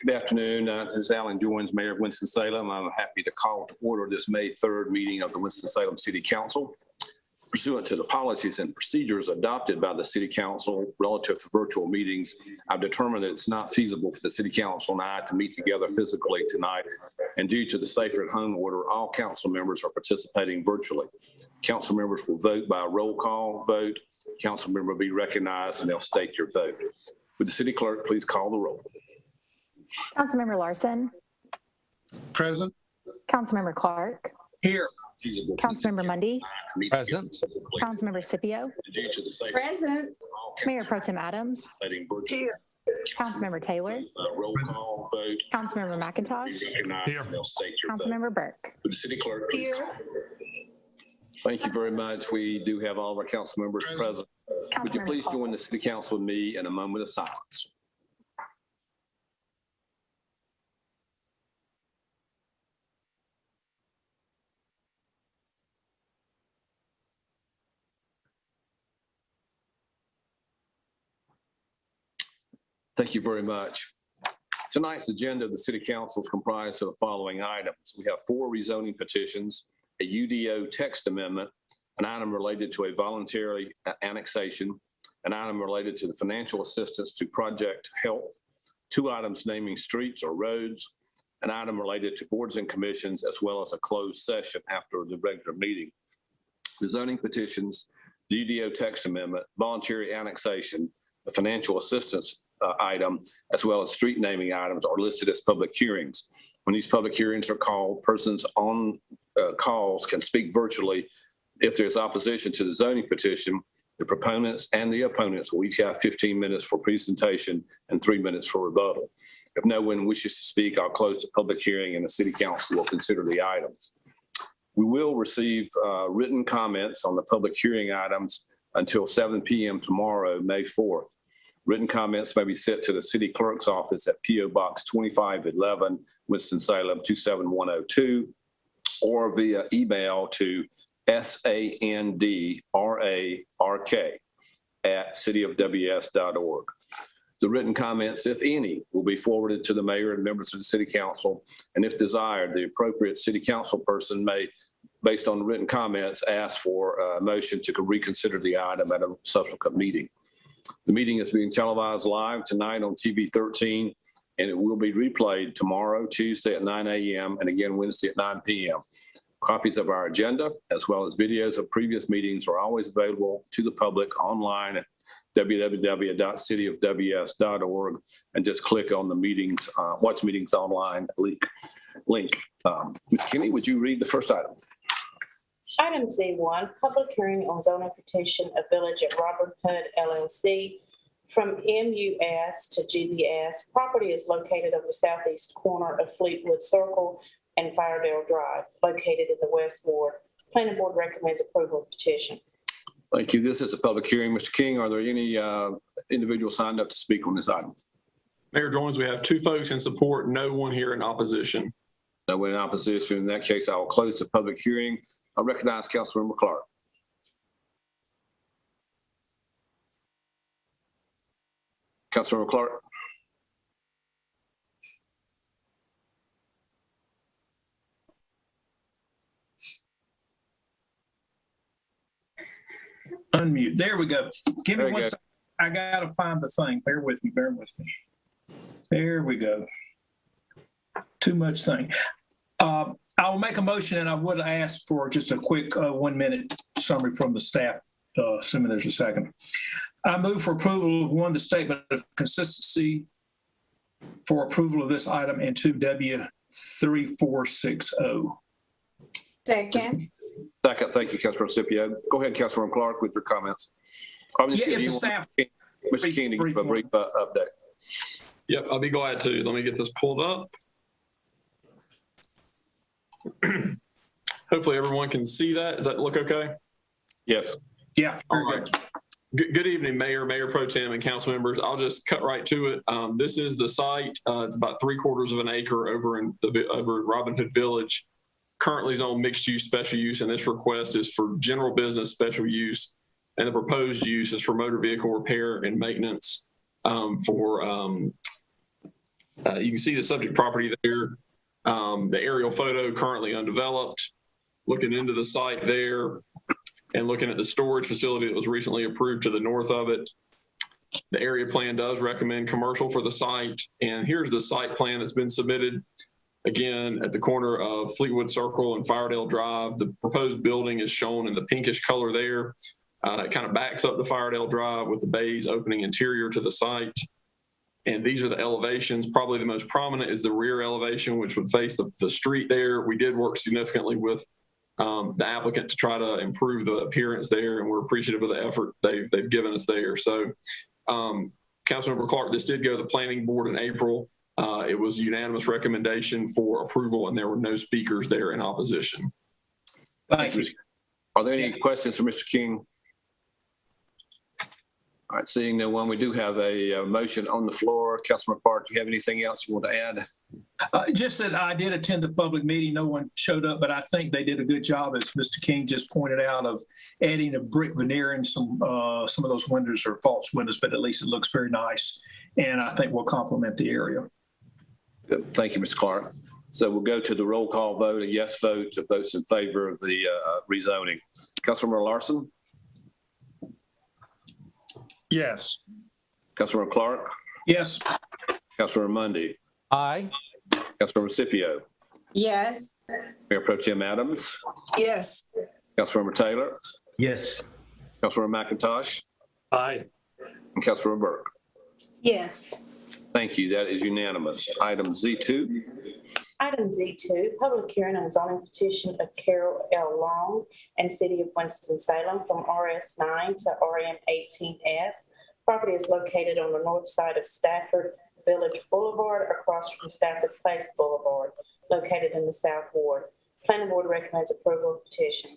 Good afternoon. This is Alan Joins, Mayor of Winston-Salem. I'm happy to call to order this May 3rd meeting of the Winston-Salem City Council. Pursuant to the policies and procedures adopted by the City Council relative to virtual meetings, I've determined that it's not feasible for the City Council and I to meet together physically tonight. And due to the Safer at Home order, all council members are participating virtually. Council members will vote by a roll call vote. Council member will be recognized and they'll state your vote. Would the city clerk please call the roll? Councilmember Larson. Present. Councilmember Clark. Here. Councilmember Mundy. Present. Councilmember Scipio. Present. Mayor Pro Tem Adams. Here. Councilmember Taylor. Roll call vote. Councilmember McIntosh. Here. Councilmember Burke. Would the city clerk please call? Thank you very much. We do have all of our council members present. Would you please join the city council with me in a moment of silence? Thank you very much. Tonight's agenda of the City Council is comprised of the following items. We have 4 rezoning petitions, a UDO text amendment, an item related to a voluntary annexation, an item related to the financial assistance to Project Health, 2 items naming streets or roads, an item related to boards and commissions, as well as a closed session after the regular meeting. The zoning petitions, the UDO text amendment, voluntary annexation, the financial assistance item, as well as street naming items are listed as public hearings. When these public hearings are called, persons on calls can speak virtually. If there's opposition to the zoning petition, the proponents and the opponents will each have 15 minutes for presentation and 3 minutes for rebuttal. If no one wishes to speak, I'll close the public hearing and the City Council will consider the items. We will receive written comments on the public hearing items until 7 p.m. tomorrow, May 4th. Written comments may be sent to the city clerk's office at P.O. Box 2511, Winston-Salem 27102, or via email to sandrak@cityofws.org. The written comments, if any, will be forwarded to the mayor and members of the city council. And if desired, the appropriate city council person may, based on the written comments, ask for a motion to reconsider the item at a subsequent meeting. The meeting is being televised live tonight on TV 13, and it will be replayed tomorrow, Tuesday at 9 a.m. and again Wednesday at 9 p.m. Copies of our agenda, as well as videos of previous meetings, are always available to the public online at www.cityofws.org, and just click on the meetings, watch meetings online link. Ms. Kinney, would you read the first item? Item Z1, public hearing on zoning petition of Village at Robin Hood LLC from MU-S to G.S. Property is located on the southeast corner of Fleetwood Circle and Firedale Drive, located in the West Ward. Planning Board recommends approval of petition. Thank you. This is a public hearing. Mr. King, are there any individuals signed up to speak on this item? Mayor Joins, we have 2 folks in support, no one here in opposition. No one in opposition. In that case, I will close the public hearing. I recognize Councilmember Clark. Councilmember Clark. Unmute. There we go. Give me Very one good. second. I got to find the thing. Bear with me. Bear with me. There we go. Too much thing. I will make a motion, and I would ask for just a quick 1-minute summary from the staff, assuming there's a second. I move for approval of 1, the statement of consistency for approval of this item, and 2, W3460. Second. Second. Thank you, Councilmember Scipio. Go ahead, Councilmember Clark, with your comments. If the staff. Mr. King, to give a brief update. Yep, I'll be glad to. Let me get this pulled up. Hopefully everyone can see that. Does that look okay? Yes. Yeah. All right. Good evening, Mayor, Mayor Pro Tem, and council members. I'll just cut right to it. This is the site. It's about 3/4 of an acre over at Robin Hood Village. Currently zoned mixed use, special use, and this request is for general business special use, and the proposed use is for motor vehicle repair and maintenance. you can see the subject property there. The aerial photo currently undeveloped. Looking into the site there and looking at the storage facility that was recently approved to the north of it. The area plan does recommend commercial for the site. And here's the site plan that's been submitted. Again, at the corner of Fleetwood Circle and Firedale Drive, the proposed building is shown in the pinkish color there. It kind of backs up the Firedale Drive with the bays opening interior to the site. And these are the elevations. Probably the most prominent is the rear elevation, which would face the street there. We did work significantly with the applicant to try to improve the appearance there, and we're appreciative of the effort they've given us there. So, Councilmember Clark, this did go to the planning board in April. It was a unanimous recommendation for approval, and there were no speakers there in opposition. Thank you. Are there any questions for Mr. King? All right, seeing no one, we do have a motion on the floor. Councilman Park, do you have anything else you want to add? Just that I did attend the public meeting. No one showed up, but I think they did a good job, as Mr. King just pointed out, of adding a brick veneer and some of those windows are false windows, but at least it looks very nice. And I think will complement the area. Good. Thank you, Mr. Clark. So we'll go to the roll call vote, a yes vote to votes in favor of the rezoning. Councilmember Larson? Yes. Councilmember Clark? Yes. Councilmember Mundy? Aye. Councilmember Scipio? Yes. Mayor Pro Tem Adams? Yes. Councilmember Taylor? Yes. Councilmember McIntosh? Aye. And Councilmember Burke? Yes. Thank you. That is unanimous. Item Z2. Item Z2, public hearing on zoning petition of Carol L. Long and City of Winston-Salem from RS9 to RM18S. Property is located on the north side of Stafford Village Boulevard, across from Stafford Place Boulevard, located in the South Ward. Planning Board recommends approval of petition.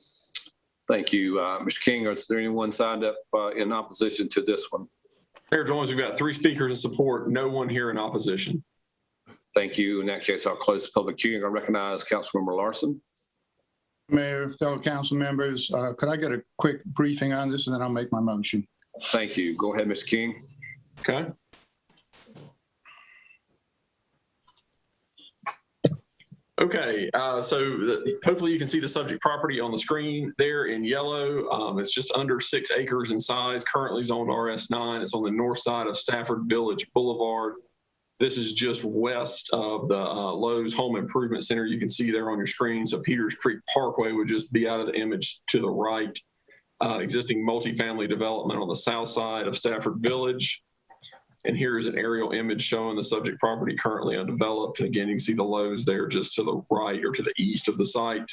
Thank you. Mr. King, is there anyone signed up in opposition to this one? Mayor Jones, we've got 3 speakers in support, no one here in opposition. Thank you. In that case, I'll close the public hearing. I recognize Councilmember Larson. Mayor, fellow council members, could I get a quick briefing on this and then I'll make my motion? Thank you. Go ahead, Mr. King. Okay. Okay, hopefully you can see the subject property on the screen there in yellow. It's just under 6 acres in size, currently zoned RS9. It's on the north side of Stafford Village Boulevard. This is just west of the Lowe's Home Improvement Center. You can see there on your screen. So Peters Creek Parkway would just be out of the image to the right. Existing multifamily development on the south side of Stafford Village. And here is an aerial image showing the subject property currently undeveloped. And again, you can see the Lowe's there just to the right or to the east of the site.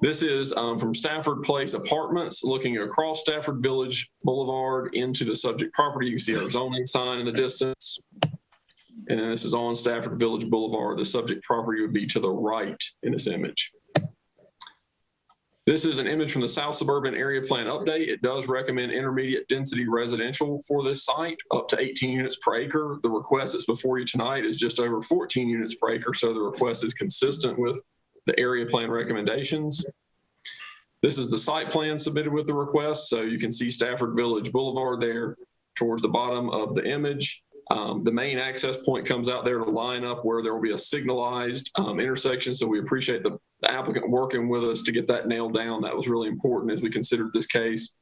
This is from Stafford Place Apartments, looking across Stafford Village Boulevard into the subject property. You can see our zoning sign in the distance. And then this is on Stafford Village Boulevard. The subject property would be to the right in this image. This is an image from the South Suburban Area Plan Update. It does recommend intermediate density residential for this site, up to 18 units per acre. The request that's before you tonight is just over 14 units per acre, so the request is consistent with the area plan recommendations. This is the site plan submitted with the request, so you can see Stafford Village Boulevard there towards the bottom of the image. The main access point comes out there to line up where there will be a signalized intersection. So we appreciate the applicant working with us to get that nailed down. That was really important as we considered this case.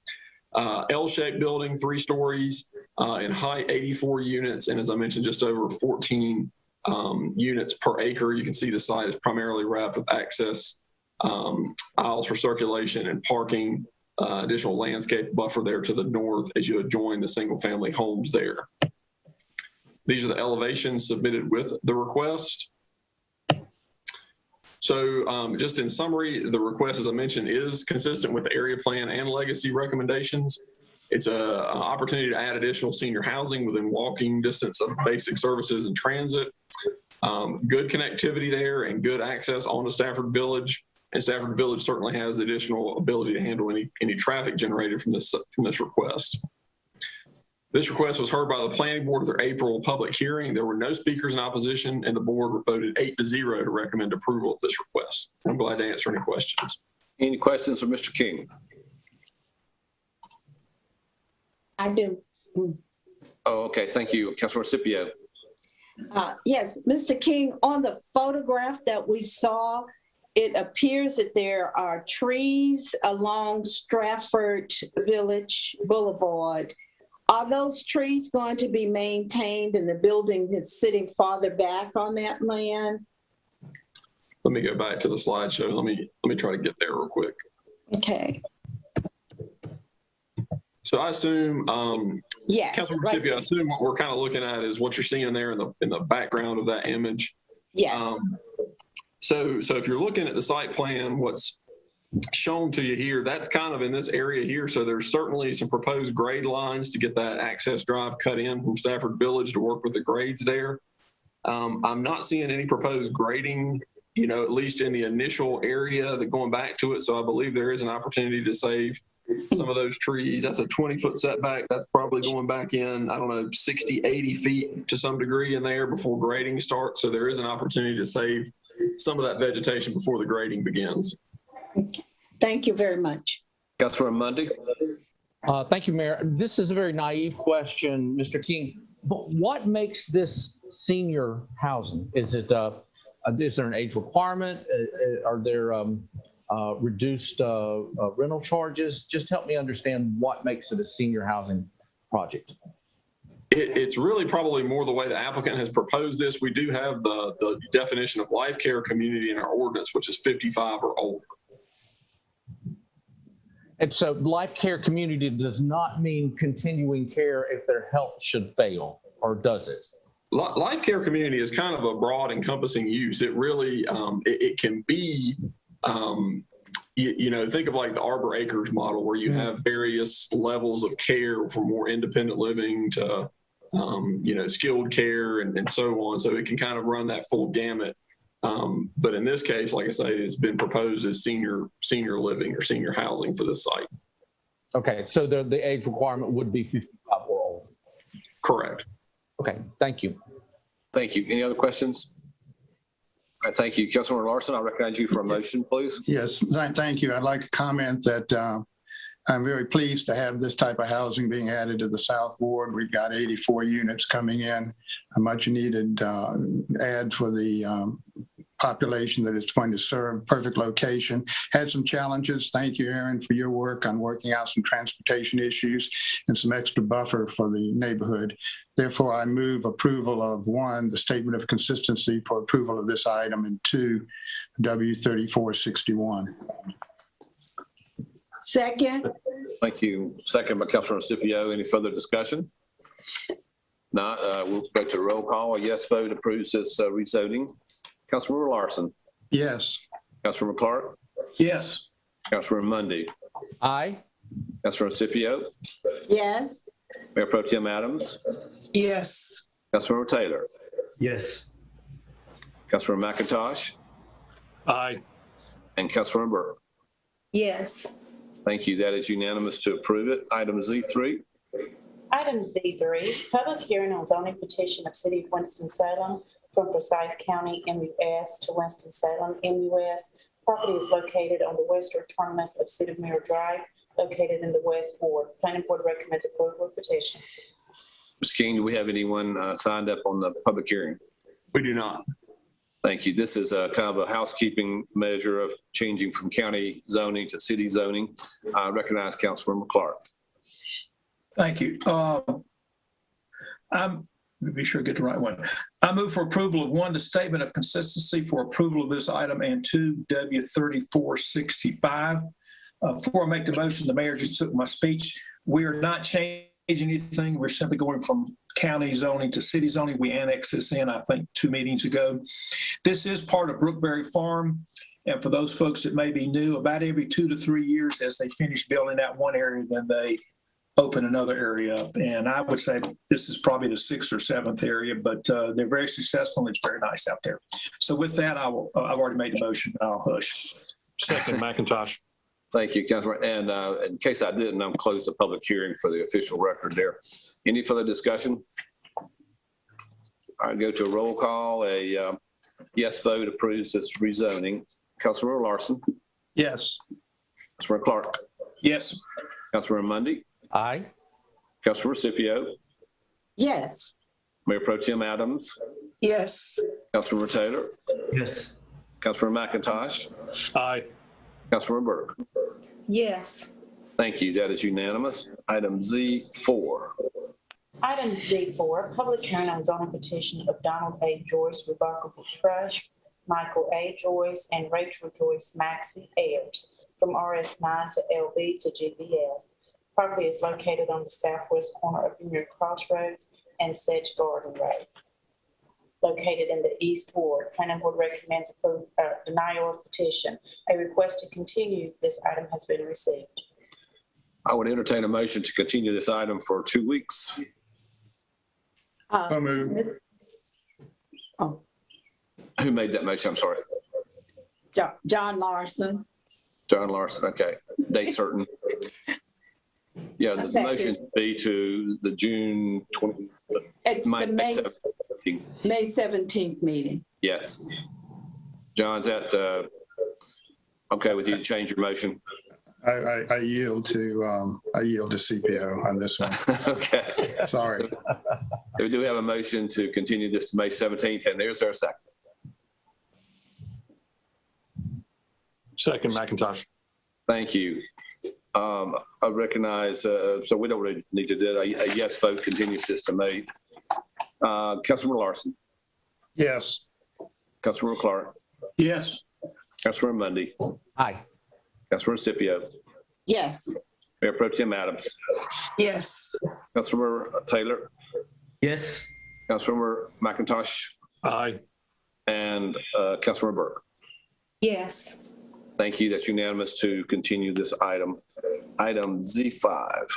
L-shaped building, 3 stories, in height 84 units. And as I mentioned, just over 14 units per acre. You can see the site is primarily wrapped with access aisles for circulation and parking, additional landscape buffer there to the north as you adjoin the single family homes there. These are the elevations submitted with the request. So just in summary, the request, as I mentioned, is consistent with the area plan and legacy recommendations. It's an opportunity to add additional senior housing within walking distance of basic services and transit. Good connectivity there and good access onto Stafford Village. And Stafford Village certainly has additional ability to handle any traffic generated from this request. This request was heard by the planning board at their April public hearing. There were no speakers in opposition, and the board voted 8-0 to recommend approval of this request. I'm glad to answer any questions. Any questions for Mr. King? I do. Oh, okay. Thank you. Councilmember Scipio. Yes, Mr. King, on the photograph that we saw, it appears that there are trees along Stratford Village Boulevard. Are those trees going to be maintained and the building is sitting farther back on that land? Let me go back to the slideshow. Let me try to get there real quick. Okay. So I assume, Yes. Councilmember right Scipio, I there. assume what we're kind of looking at is what you're seeing there in the background of that image. Yes. So if you're looking at the site plan, what's shown to you here, that's kind of in this area here. So there's certainly some proposed grade lines to get that access drive cut in from Stafford Village to work with the grades there. I'm not seeing any proposed grading, at least in the initial area that going back to it. So I believe there is an opportunity to save some of those trees. That's a 20-foot setback. That's probably going back in, 60, 80 feet to some degree in there before grading starts. So there is an opportunity to save some of that vegetation before the grading begins. Thank you very much. Councilmember Mundy. Thank you, Mayor. This is a very naive question, Mr. King. But what makes this senior housing? Is there an age requirement? Are there reduced rental charges? Just help me understand what makes it a senior housing project. It's really probably more the way the applicant has proposed this. We do have the definition of life care community in our ordinance, which is 55 or older. And so life care community does not mean continuing care if their health should fail, or does it? Life care community is kind of a broad encompassing use. It really, it can be, think of like the Arbor Acres model where you have various levels of care from more independent living to, skilled care and so on. So it can kind of run that full gamut. But in this case, like I say, it's been proposed as senior living or senior housing for this site. Okay, so the age requirement would be 55 or older. Correct. Okay, thank you. Thank you. Any other questions? All right, thank you. Councilmember Larson, I recognize you for a motion, please. Yes, thank you. I'd like to comment that I'm very pleased to have this type of housing being added to the South Ward. We've got 84 units coming in, a much needed add for the population that it's going to serve. Perfect location. Had some challenges. Thank you, Aaron, for your work on working out some transportation issues and some extra buffer for the neighborhood. Therefore, I move approval of 1, the statement of consistency for approval of this item, and 2, W3461. Second. Thank you. Second by Councilmember Scipio. Any further discussion? Not. We'll go to roll call. A yes vote approves this rezoning. Councilmember Larson. Yes. Councilmember Clark. Yes. Councilmember Mundy. Aye. Councilmember Scipio. Yes. Mayor Pro Tem Adams. Yes. Councilmember Taylor. Yes. Councilmember McIntosh. Aye. And Councilmember Burke. Yes. Thank you. That is unanimous to approve it. Item Z3. Item Z3, public hearing on zoning petition of City of Winston-Salem from Forsyth County MU-S to Winston-Salem MU-S. Property is located on the western terminus of Cedarmere Drive, located in the West Ward. Planning Board recommends approval of petition. Mr. King, do we have anyone signed up on the public hearing? We do not. Thank you. This is a kind of a housekeeping measure of changing from county zoning to city zoning. I recognize Councilmember Clark. Thank you. Let me be sure I get the right one. I move for approval of 1, the statement of consistency for approval of this item, and 2, W3465. Before I make the motion, the mayor just took my speech. We are not changing anything. We're simply going from county zoning to city zoning. We annexed this in, I think, 2 meetings ago. This is part of Brookberry Farm. And for those folks that may be new, about every 2 to 3 years as they finish building that one area, then they open another area up. And I would say this is probably the 6th or 7th area, but they're very successful and it's very nice out there. So with that, I've already made the motion. I'll hush. Second, McIntosh. Thank you, Councilmember. And in case I didn't, I'm close the public hearing for the official record there. Any further discussion? All right, go to a roll call. A yes vote approves this rezoning. Councilmember Larson. Yes. Councilmember Clark. Yes. Councilmember Mundy. Aye. Councilmember Scipio. Yes. Mayor Pro Tem Adams, Yes. Councilmember Taylor, Yes. Councilmember McIntosh, Aye. Councilmember Burke. Yes. Thank you. That is unanimous. Item Z4. Item Z4, public hearing on zoning petition of Donald A. Joyce Revocable Trust, Michael A. Joyce, and Rachel Joyce Maxey heirs from RS9 to LB to GBS. Property is located on the southwest corner of Union Crossroads and Sedge Garden Road, located in the East Ward. Planning Board recommends denial of petition. A request to continue this item has been received. I would entertain a motion to continue this item for 2 weeks. So moved. Oh, Who made that motion? I'm sorry. John Larson. John Larson. Okay. Date certain. Yeah, the Second. motion would be to the June 20. It's the May 17th. 17th meeting. Yes. John, is that okay with you to change your motion? I yield to CPO on this one. Okay. Sorry. We do have a motion to continue this to May 17th, and there's our second. Second, McIntosh. Thank you. I recognize, so we don't really need to do that. A yes vote continues this to May. Councilmember Larson, Yes. Councilmember Clark, Yes. Councilmember Mundy, Aye. Councilmember Scipio, Yes. Mayor Pro Tem Adams, Yes. Councilmember Taylor, Yes. Councilmember McIntosh, Aye. and Councilmember Burke. Yes. Thank you. That's unanimous to continue this item. Item Z5.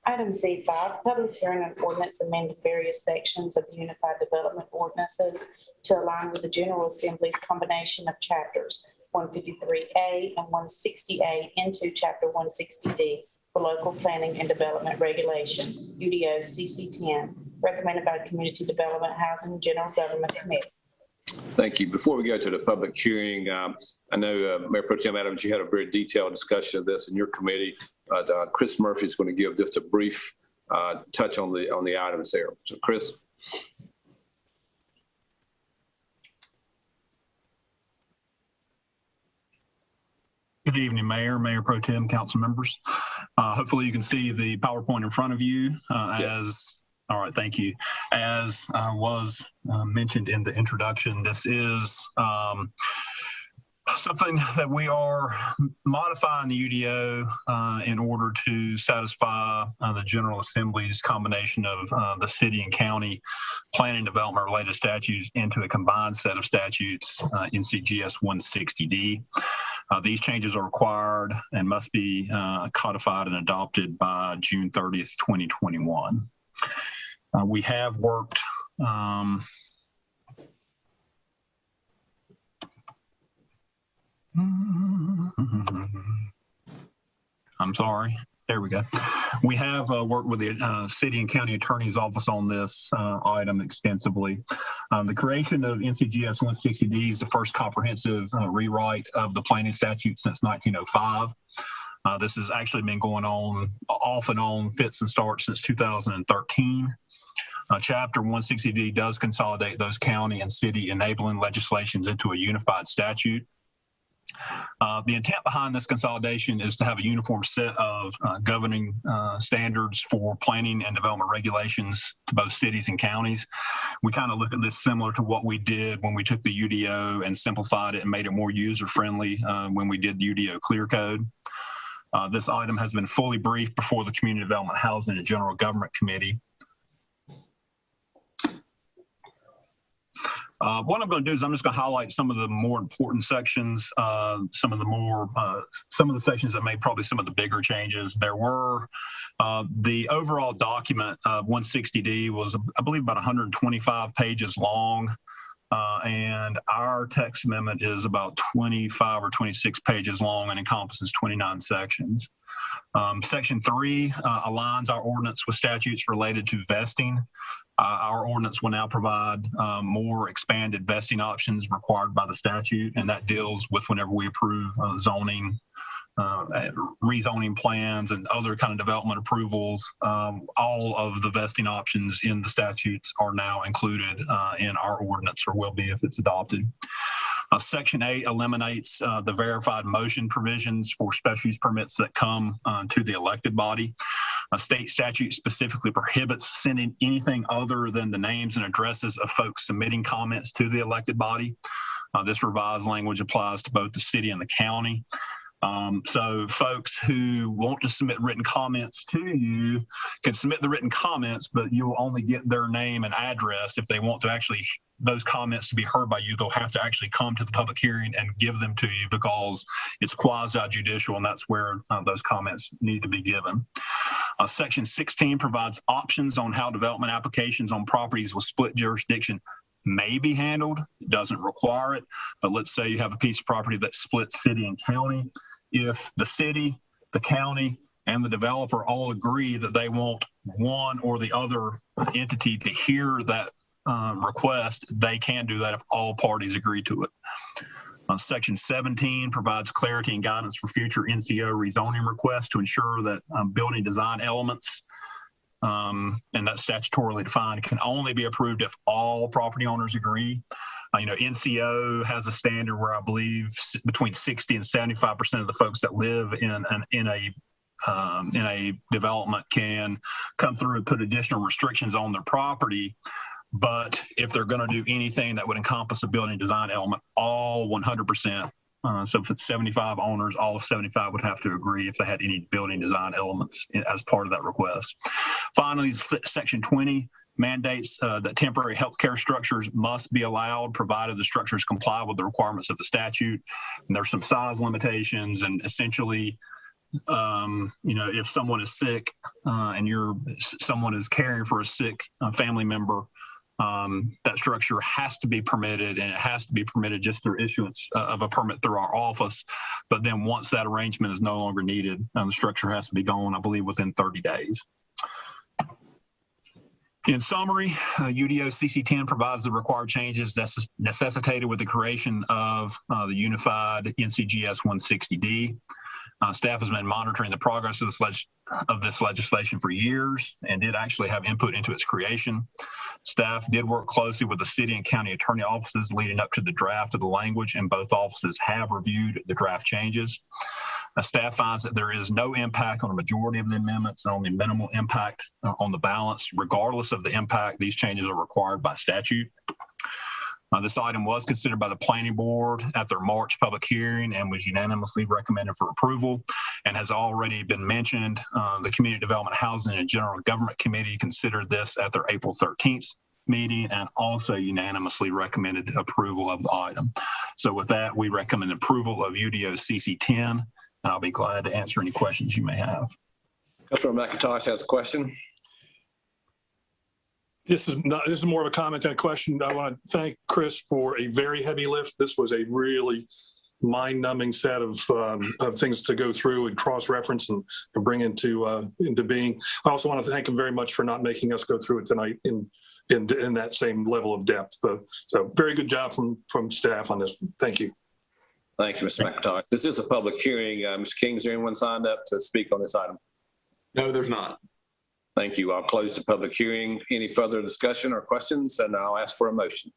Item Z5, public hearing on ordinance amending various sections of the Unified Development Ordinances to align with the General Assembly's combination of chapters 153A and 160A into Chapter 160D for local planning and development regulation, UDO CC10, recommended by the Community Development, Housing, and General Government Committee. Thank you. Before we go to the public hearing, I know Mayor Pro Tem Adams, you had a very detailed discussion of this in your committee. Chris Murphy is going to give just a brief touch on the items there. So, Chris. Good evening, Mayor Pro Tem, council members. Hopefully you can see the PowerPoint in front of you Yes. All right, thank you. As was mentioned in the introduction, this is something that we are modifying the UDO in order to satisfy the General Assembly's combination of the city and county planning development related statutes into a combined set of statutes, N.C.G.S. 160D. These changes are required and must be codified and adopted by June 30th, 2021. We have worked I'm sorry. There we go. We have worked with the city and county attorney's office on this item extensively. The creation of N.C.G.S. 160D is the first comprehensive rewrite of the planning statute since 1905. This has actually been going on off and on, fits and starts since 2013. Chapter 160D does consolidate those county and city enabling legislations into a unified statute. The intent behind this consolidation is to have a uniform set of governing standards for planning and development regulations to both cities and counties. We kind of look at this similar to what we did when we took the UDO and simplified it and made it more user-friendly when we did the UDO Clear Code. This item has been fully briefed before the Community Development, Housing, and General Government Committee. What I'm going to do is I'm just going to highlight some of the more important sections, some of the sections that made probably some of the bigger changes. There were the overall document of 160D was, I believe, about 125 pages long. And our text amendment is about 25 or 26 pages long and encompasses 29 sections. Section 3 aligns our ordinance with statutes related to vesting. Our ordinance will now provide more expanded vesting options required by the statute, and that deals with whenever we approve zoning rezoning plans and other kind of development approvals. All of the vesting options in the statutes are now included in our ordinance, or will be if it's adopted. Section 8 eliminates the verified motion provisions for special use permits that come to the elected body. A state statute specifically prohibits sending anything other than the names and addresses of folks submitting comments to the elected body. This revised language applies to both the city and the county. So folks who want to submit written comments to you can submit the written comments, but you will only get their name and address. If they want to actually those comments to be heard by you, they'll have to actually come to the public hearing and give them to you, because it's quasi-judicial, and that's where those comments need to be given. Section 16 provides options on how development applications on properties with split jurisdiction may be handled. It doesn't require it, but let's say you have a piece of property that splits city and county. If the city, the county, and the developer all agree that they want one or the other entity to hear that request, they can do that if all parties agree to it. Section 17 provides clarity and guidance for future NCO rezoning requests to ensure that building design elements, and that's statutorily defined, can only be approved if all property owners agree. NCO has a standard where I believe between 60 and 75% of the folks that live in a development can come through and put additional restrictions on their property. But if they're going to do anything that would encompass a building design element, all 100%. So if it's 75 owners, all of 75 would have to agree if they had any building design elements as part of that request. Finally, Section 20 mandates that temporary healthcare structures must be allowed, provided the structures comply with the requirements of the statute. And there's some size limitations, and essentially, if someone is sick and someone is caring for a sick family member, that structure has to be permitted, and it has to be permitted just through issuance of a permit through our office. But then once that arrangement is no longer needed, the structure has to be gone, I believe, within 30 days. In summary, UDO CC10 provides the required changes that's necessitated with the creation of the unified N.C.G.S 160D. Staff has been monitoring the progress of this legislation for years and did actually have input into its creation. Staff did work closely with the city and county attorney offices leading up to the draft of the language, and both offices have reviewed the draft changes. Staff finds that there is no impact on a majority of the amendments and only minimal impact on the balance. Regardless of the impact, these changes are required by statute. This item was considered by the planning board at their March public hearing and was unanimously recommended for approval, and has already been mentioned. The Community Development, Housing, and General Government Committee considered this at their April 13th meeting and also unanimously recommended approval of the item. So with that, we recommend approval of UDO CC10, and I'll be glad to answer any questions you may have. Councilor McIntosh has a question. This is more of a comment than a question. I want to thank Chris for a very heavy lift. This was a really mind-numbing set of things to go through and cross-reference and to bring into being. I also want to thank him very much for not making us go through it tonight in that same level of depth. So very good job from staff on this. Thank you. Thank you, Mr. McIntosh. This is a public hearing. Mr. King, is there anyone signed up to speak on this item? No, there's not. Thank you. I'll close the public hearing. Any further discussion or questions? And I'll ask for a motion.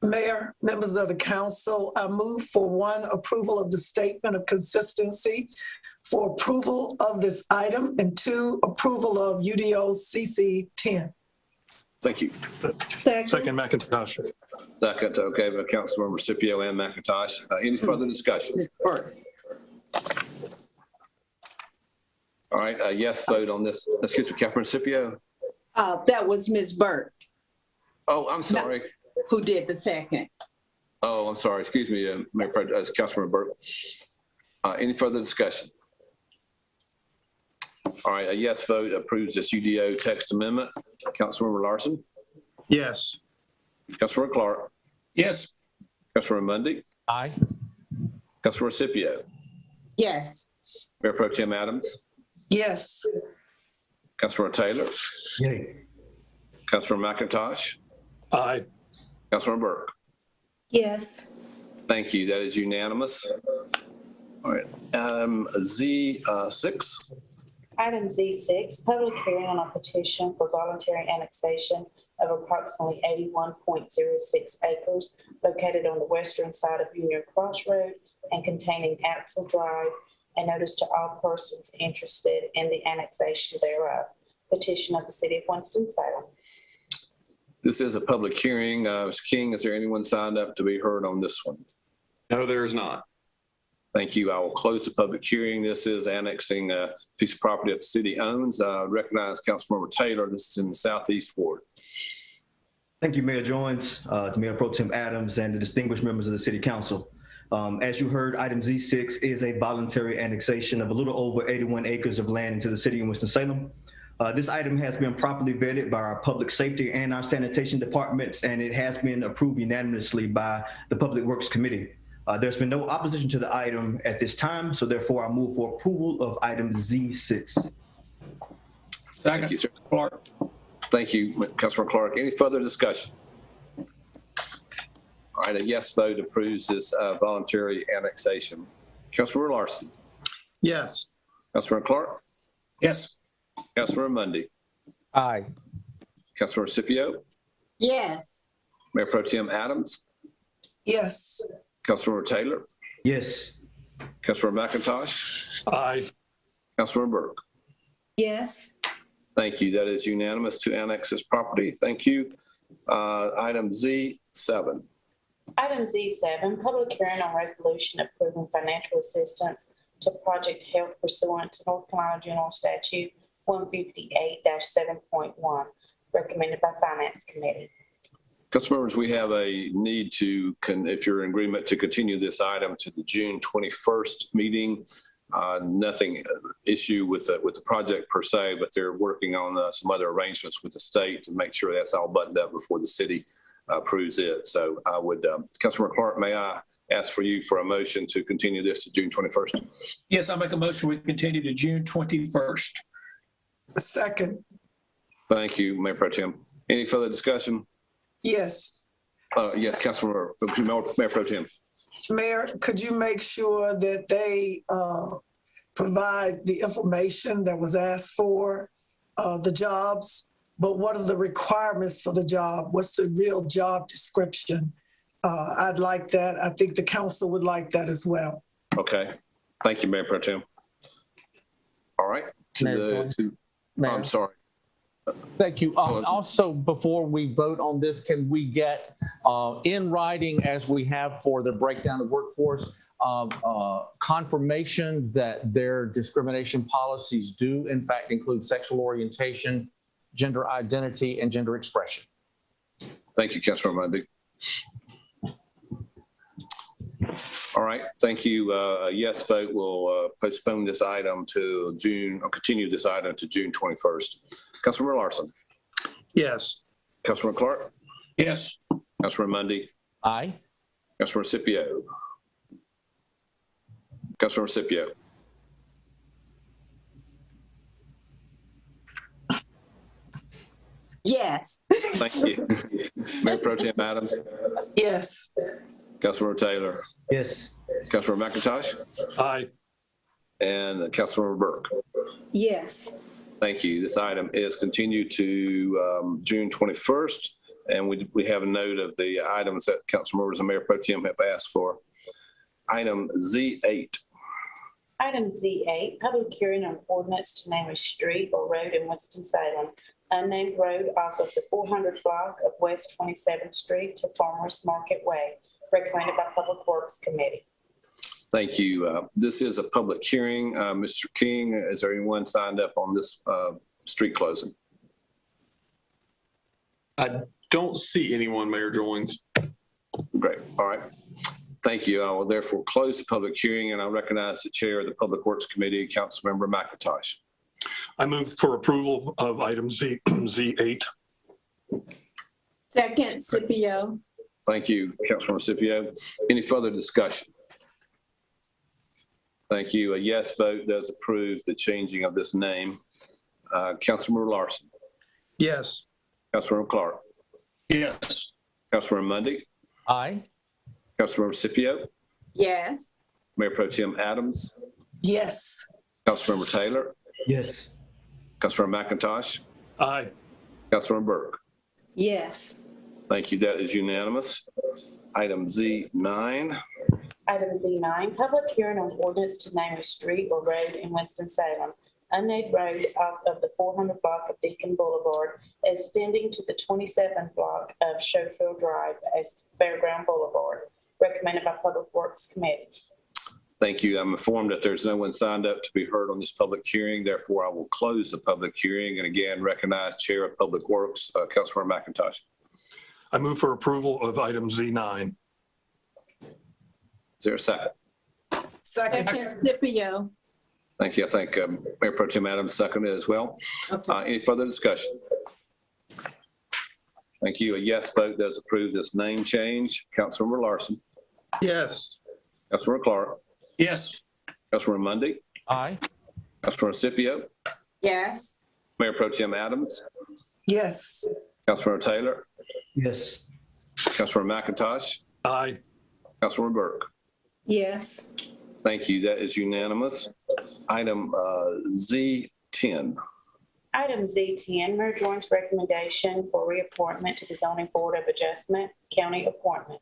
Mayor, members of the council, I move for one, approval of the statement of consistency for approval of this item, and two, approval of UDO CC 10. Thank you. Second, McIntosh. Second, okay, by Councilmember Scipio and McIntosh. Any further discussion? All right, a yes vote on this. Excuse me, Councilmember Scipio. That was Ms. Burke. Oh, I'm sorry. No, who did the second? Oh, I'm sorry. Excuse me, Councilmember Burke. Any further discussion? All right, a yes vote approves this UDO text amendment. Councilmember Larson. Yes. Councilmember Clark. Yes. Councilmember Mundy. Aye. Councilmember Scipio. Yes. Mayor Pro Tem Adams. Yes. Councilmember Taylor. Yay. Councilmember McIntosh. Aye. Councilmember Burke. Yes. Thank you. That is unanimous. All right, Z6. Item Z6, public hearing on a petition for voluntary annexation of approximately 81.06 acres located on the western side of Union Cross Road and containing Axle Drive, and notice to all persons interested in the annexation thereof. Petition of the City of Winston-Salem. This is a public hearing. Mr. King, is there anyone signed up to be heard on this one? No, there is not. Thank you. I will close the public hearing. This is annexing a piece of property that the city owns. Recognize Councilmember Taylor. This is in the Southeast Ward. Thank you, Mayor Jones, to Mayor Pro Tem Adams, and the distinguished members of the City Council. As you heard, item Z6 is a voluntary annexation of a little over 81 acres of land into the city of Winston-Salem. This item has been properly vetted by our public safety and our sanitation departments, and it has been approved unanimously by the Public Works Committee. There's been no opposition to the item at this time, so therefore I move for approval of item Z6. Thank you, sir. Clark. Thank you, Councilor Clark. Any further discussion? All right, a yes vote approves this voluntary annexation. Councilor Larson. Yes. Councilor Clark. Yes. Councilor Mundy. Aye. Councilor Scipio. Yes. Mayor Pro Tem Adams. Yes. Councilor Taylor. Yes. Councilor McIntosh. Aye. Councilor Burke. Yes. Thank you. That is unanimous to annex this property. Thank you. Item Z7. Item Z7, public hearing on resolution approving financial assistance to Project Health pursuant to North Carolina General Statute 158-7.1, recommended by Finance Committee. Council members, we have a need to, if you're in agreement, to continue this item to the June 21st meeting. Nothing issue with the project per se, but they're working on some other arrangements with the state to make sure that's all buttoned up before the city approves it. So I would, Councilor Clark, may I ask for you for a motion to continue this to June 21st? Yes, I'll make a motion. We continue to June 21st. Second. Thank you, Mayor Pro Tem. Any further discussion? Yes. Yes, Councilor, Mayor Pro Tem. Mayor, could you make sure that they provide the information that was asked for, the jobs, but what are the requirements for the job? What's the real job description? I'd like that. I think the council would like that as well. Okay. Thank you, Mayor Pro Tem. All right. I'm sorry. Thank you. Also, before we vote on this, can we get in writing, as we have for the breakdown of workforce, confirmation that their discrimination policies do in fact include sexual orientation, gender identity, and gender expression? Thank you, Councilor Mundy. All right, thank you. A yes vote will postpone this item to June, or continue this item to June 21st. Councilor Larson. Yes. Councilor Clark. Yes. Councilor Mundy. Aye. Councilor Scipio. Councilor Scipio. Yes. Thank you. Mayor Pro Tem Adams. Yes. Councilor Taylor. Yes. Councilor McIntosh. Aye. And Councilor Burke. Yes. Thank you. This item is continued to June 21st. And we have a note of the items that council members and Mayor Pro Tem have asked for. Item Z8. Item Z8, public hearing on ordinance to name a street or road in Winston-Salem, unnamed road off of the 400 block of West 27th Street to Farmers Market Way, recommended by Public Works Committee. Thank you. This is a public hearing. Mr. King, is there anyone signed up on this street closing? I don't see anyone, Mayor Joins. Great. All right. Thank you. I will therefore close the public hearing, and I recognize the chair of the Public Works Committee, Councilmember McIntosh. I move for approval of item Z8. Second, Scipio. Thank you, Councilmember Scipio. Any further discussion? Thank you. A yes vote does approve the changing of this name. Councilmember Larson. Yes. Councilmember Clark. Yes. Councilmember Mundy. Aye. Councilmember Scipio. Yes. Mayor Pro Tem Adams, Yes. Councilmember Taylor, Yes. Councilmember McIntosh, Aye. Councilmember Burke. Yes. Thank you. That is unanimous. Item Z9. Item Z9, public hearing on ordinance to name a street or road in Winston-Salem, unnamed road off of the 400 block of Deacon Boulevard, extending to the 27th block of Schofield Drive as Fairground Boulevard, recommended by Public Works Committee. Thank you. I'm informed that there's no one signed up to be heard on this public hearing. Therefore, I will close the public hearing and again recognize Chair of Public Works, Councilmember McIntosh. I move for approval of item Z9. Is there a second? Second. Scipio. Thank you. I think Mayor Pro Tem Adams seconded as well. Okay. Any further discussion? Thank you. A yes vote does approve this name change. Councilmember Larson, Yes. Councilmember Clark, Yes. Councilmember Mundy, Aye. Councilmember Scipio, Yes. Mayor Pro Tem Adams, Yes. Councilmember Taylor, Yes. Councilmember McIntosh, Aye. Councilmember Burke. Yes. Thank you. That is unanimous. Item Z10. Item Z10, Mayor Jones' recommendation for reappointment to the Zoning Board of Adjustment, county appointment.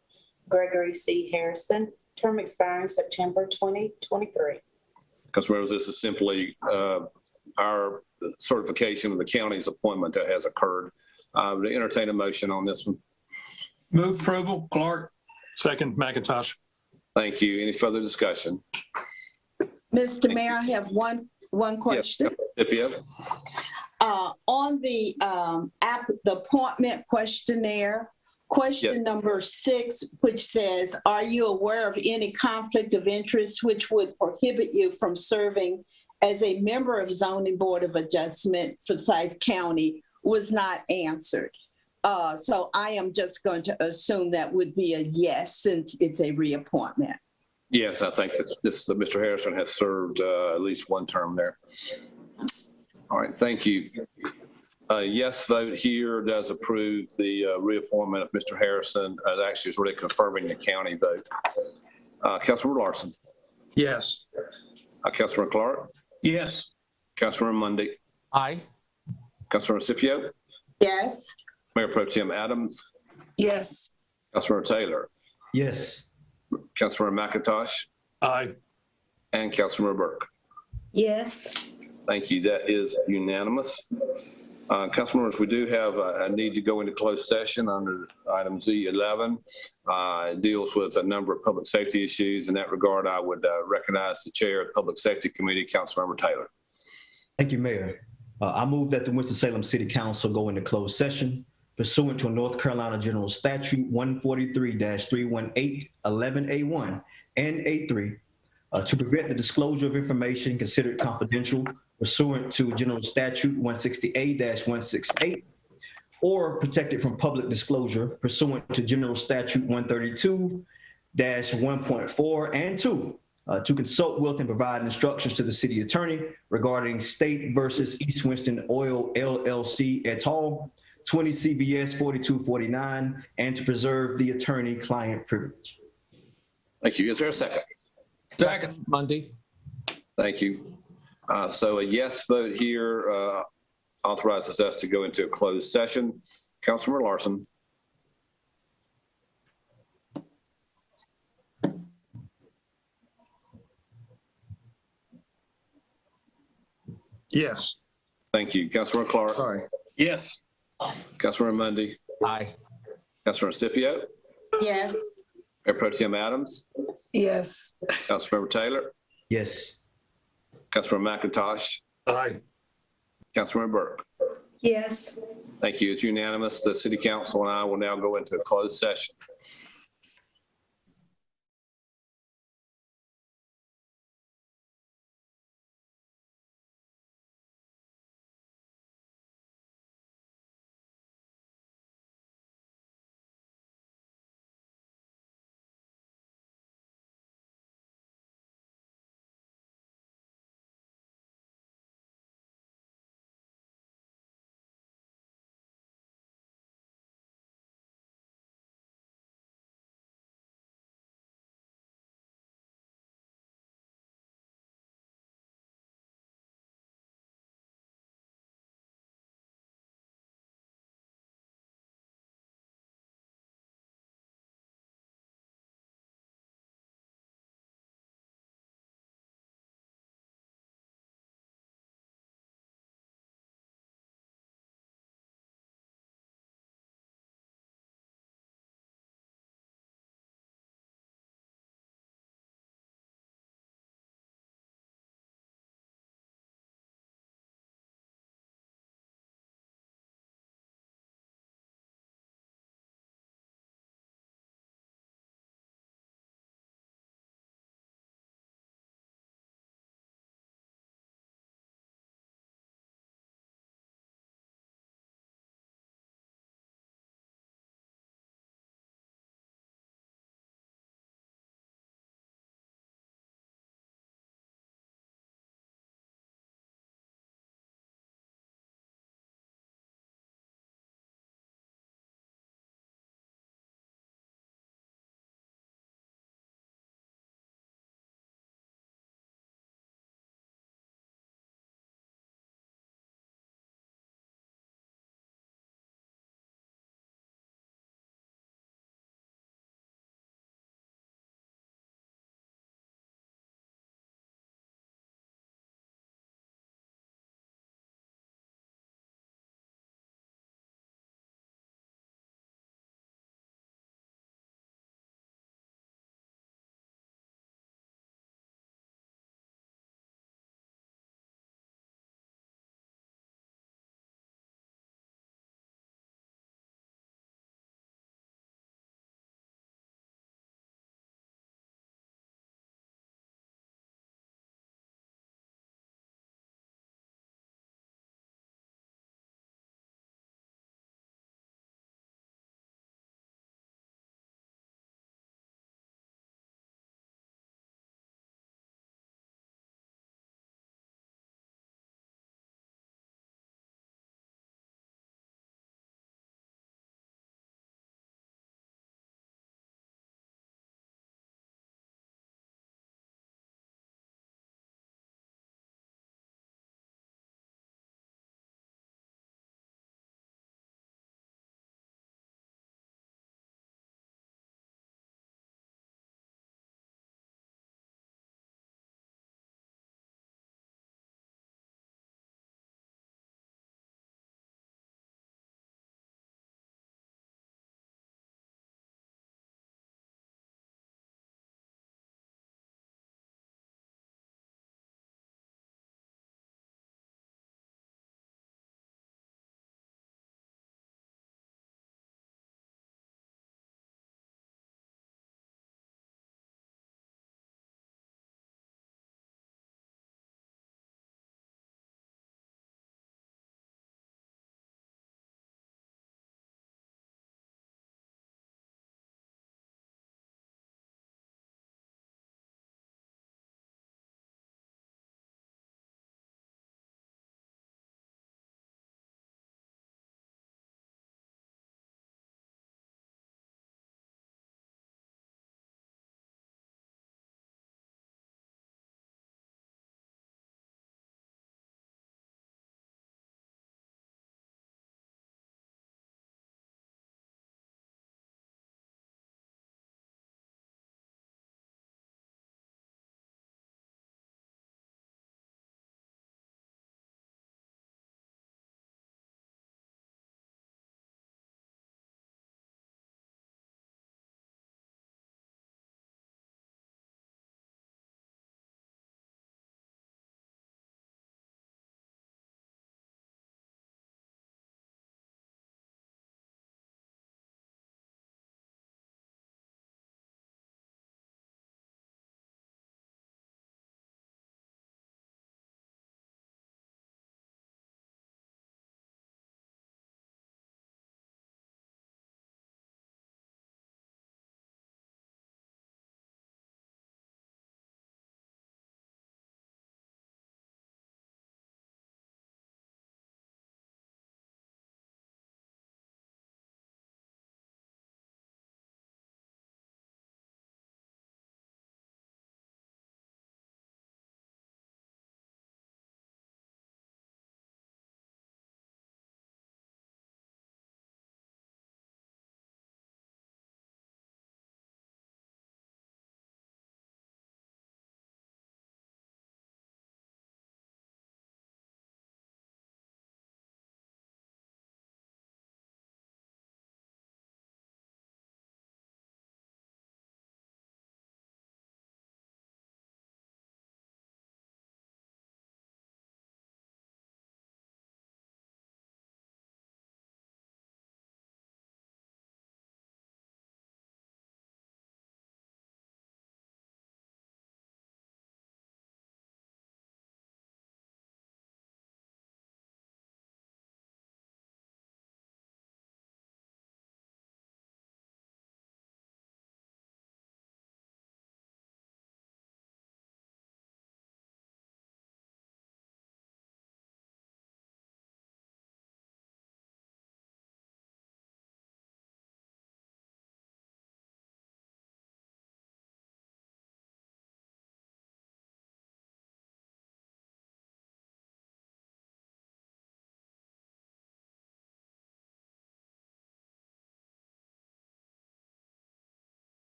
Gregory C. Harrison, term expiring September 2023. Councilmembers, this is simply our certification of the county's appointment that has occurred. To entertain a motion on this one. Move approval, Clark. Second, McIntosh. Thank you. Any further discussion? Mr. Mayor, I have one question. Scipio? On the the appointment questionnaire, question Yes. number 6, which says, are you aware of any conflict of interest which would prohibit you from serving as a member of Zoning Board of Adjustment for Forsyth County, was not answered. So I am just going to assume that would be a yes, since it's a reappointment. Yes, I think that Mr. Harrison has served at least one term there. All right, thank you. A yes vote here does approve the reappointment of Mr. Harrison. Actually, it's really confirming the county vote. Councilmember Larson, Yes. Councilmember Clark, Yes. Councilmember Mundy, Aye. Councilmember Scipio, Yes. Mayor Pro Tem Adams, Yes. Councilmember Taylor, Yes. Councilmember McIntosh, Aye. and Councilmember Burke. Yes. Thank you. That is unanimous. Councilmembers, we do have a need to go into closed session under item Z11. It deals with a number of public safety issues. In that regard, I would recognize the Chair of the Public Safety Committee, Councilmember Taylor. Thank you, Mayor. I move that the Winston-Salem City Council go into closed session pursuant to North Carolina General Statute 143-318, 11A1 and A3 to prevent the disclosure of information considered confidential pursuant to General Statute 168-168 or protected from public disclosure pursuant to General Statute 132-1.4 and 2 to consult with and provide instructions to the city attorney regarding State versus East Winston Oil LLC et al., 20 CVS 4249, and to preserve the attorney-client privilege. Thank you. Is there a second? Second. Mundy. Thank you. So a yes vote here authorizes us to go into a closed session. Councilmember Larson. Yes. Thank you. Councilmember Clark. Sorry. Yes. Councilmember Mundy. Aye. Councilmember Scipio. Yes. Mayor Pro Tem Adams. Yes. Councilmember Taylor. Yes. Councilmember McIntosh. Aye. Councilmember Burke. Yes. Thank you. It's unanimous. The City Council and I will now go into a closed session.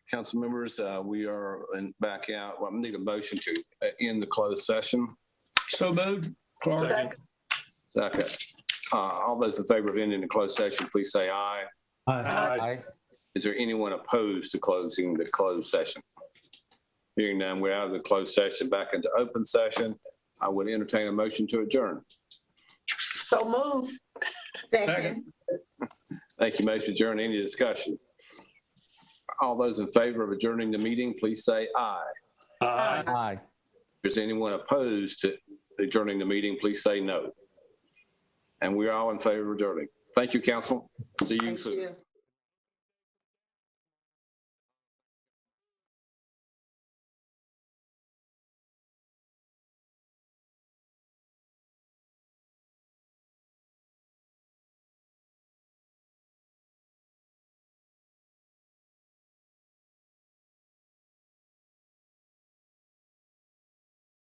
Council members, we are back out. Well, I need a motion to end the closed session. So moved. Clark. Second. All those in favor of ending the closed session, please say aye. Aye. Is there anyone opposed to closing the closed session? Hearing none, we're out of the closed session, back into open session. I would entertain a motion to adjourn. So move. Second. Thank you, motion adjourned. Any discussion? All those in favor of adjourning the meeting, please say aye. Aye. If there's anyone opposed to adjourning the meeting, please say no. And we're all in favor of adjourning. Thank you, council. See you soon.